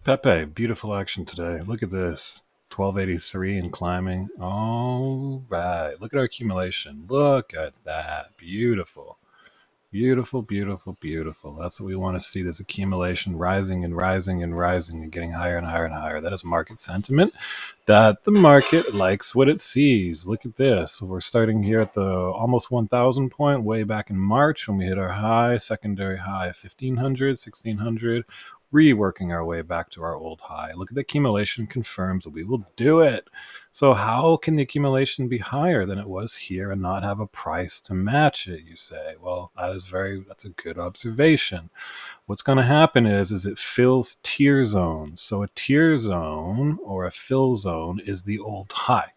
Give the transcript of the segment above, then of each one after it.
Pepe, beautiful action today. Look at this. 1283 and climbing. All right. Look at our accumulation. Look at that. Beautiful. Beautiful, beautiful, beautiful. That's what we want to see, this accumulation rising and rising and rising and getting higher and higher and higher. That is market sentiment, that the market likes what it sees. Look at this. We're starting here at the almost 1,000 point way back in March when we hit our high, secondary high of 1,500, 1,600, reworking our way back to our old high. Look at the accumulation, confirms that we will do it. So how can the accumulation be higher than it was here and not have a price to match it, you say? Well, that's a good observation. What's going to happen is it fills tier zones. So a tier zone or a fill zone is the old high.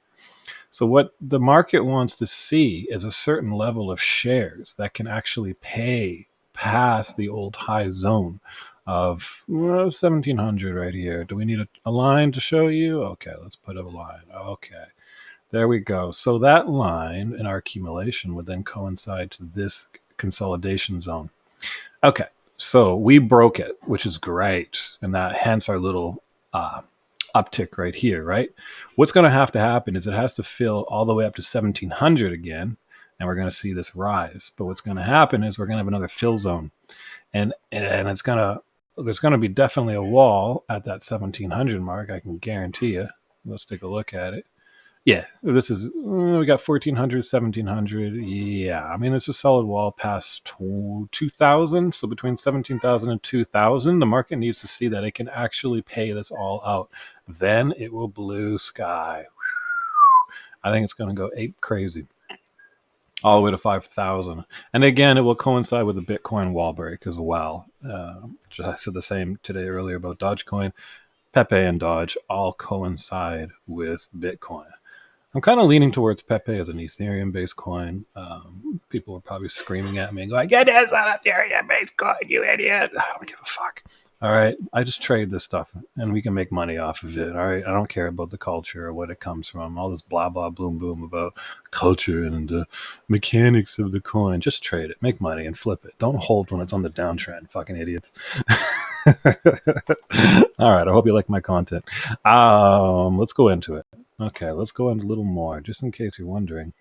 So what the market wants to see is a certain level of shares that can actually pay past the old high zone of 1700 right here. Do we need a line to show you? Okay, let's put a line. Okay, there we go. So that line in our accumulation would then coincide to this consolidation zone. Okay, so we broke it, which is great, and that hence our little uptick right here, right? What's going to happen is it has to fill all the way up to 1700 again, and we're going to see this rise. But what's going to happen is we're going to have another fill zone, and it's going to there's going to be definitely a wall at that 1700 mark. I can guarantee you. Let's take a look at it. Yeah, this is, we got 1400, 1700. Yeah, I mean, it's a solid wall past 2000. So between 17,000 and 2000, the market needs to see that it can actually pay this all out. Then it will blue sky. I think it's going to go ape crazy all the way to 5,000. And again, it will coincide with the Bitcoin wall break as well. I said the same today earlier about Dogecoin. Pepe and Dodge all coincide with Bitcoin. I'm kind of leaning towards Pepe as an Ethereum-based coin. People are probably screaming at me and going, "Get this on Ethereum-based coin, you idiot!" I don't give a fuck. All right, I just trade this stuff, and we can make money off of it. All right, I don't care about the culture or what it comes from. All this blah blah boom boom about culture and the mechanics of the coin. Just trade it, make money, and flip it. Don't hold when it's on the downtrend. Fucking idiots. All right, I hope you like my content. Let's go into it. Okay, let's go into a little more, just in case you're wondering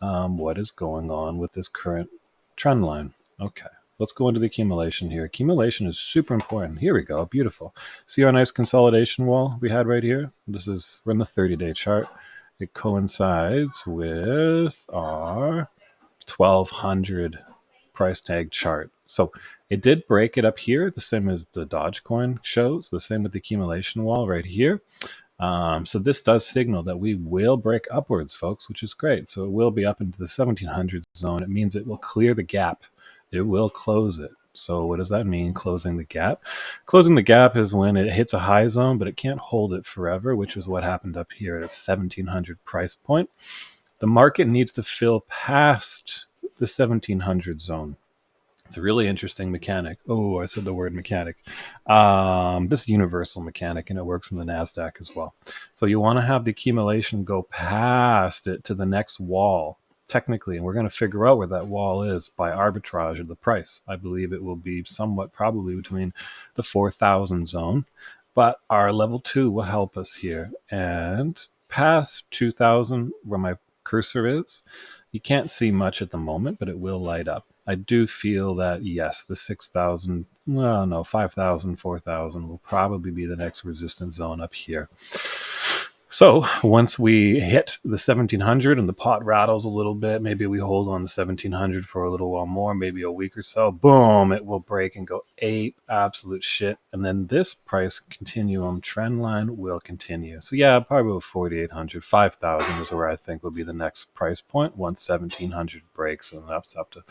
what is going on with this current trend line. Okay, let's go into the accumulation here. Accumulation is super important. Here we go, beautiful. See our nice consolidation wall we had right here? We're in the 30-day chart. It coincides with our 1200 price tag chart. So it did break it up here, the same as the Dogecoin shows, the same with the accumulation wall right here. So this does signal that we will break upwards, folks, which is great. So it will be up into the 1700 zone. It means it will clear the gap. It will close it. So what does that mean, closing the gap? Closing the gap is when it hits a high zone, but it can't hold it forever, which is what happened up here at a 1700 price point. The market needs to fill past the 1700 zone. It's a really interesting mechanic. Oh, I said the word mechanic. This universal mechanic, and it works in the NASDAQ as well. So you want to have the accumulation go past it to the next wall, technically, and we're going to figure out where that wall is by arbitrage of the price. I believe it will be somewhat probably between the 4,000 zone, but our level 2 will help us here. And past 2,000, where my cursor is, you can't see much at the moment, but it will light up. I do feel that, yes, the 6,000, well, no, 5,000, 4,000 will probably be the next resistance zone up here. So once we hit the 1700 and the pot rattles a little bit, maybe we hold on the 1700 for a little while more, maybe a week or so, boom, it will break and go ape absolute shit. And then this price continuum trend line will continue. So yeah, probably about 4,800, 5,000 is where I think will be the next price point once 1700 breaks, and that's up to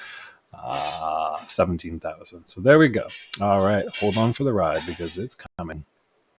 17,000. So there we go. All right, hold on for the ride because it's coming.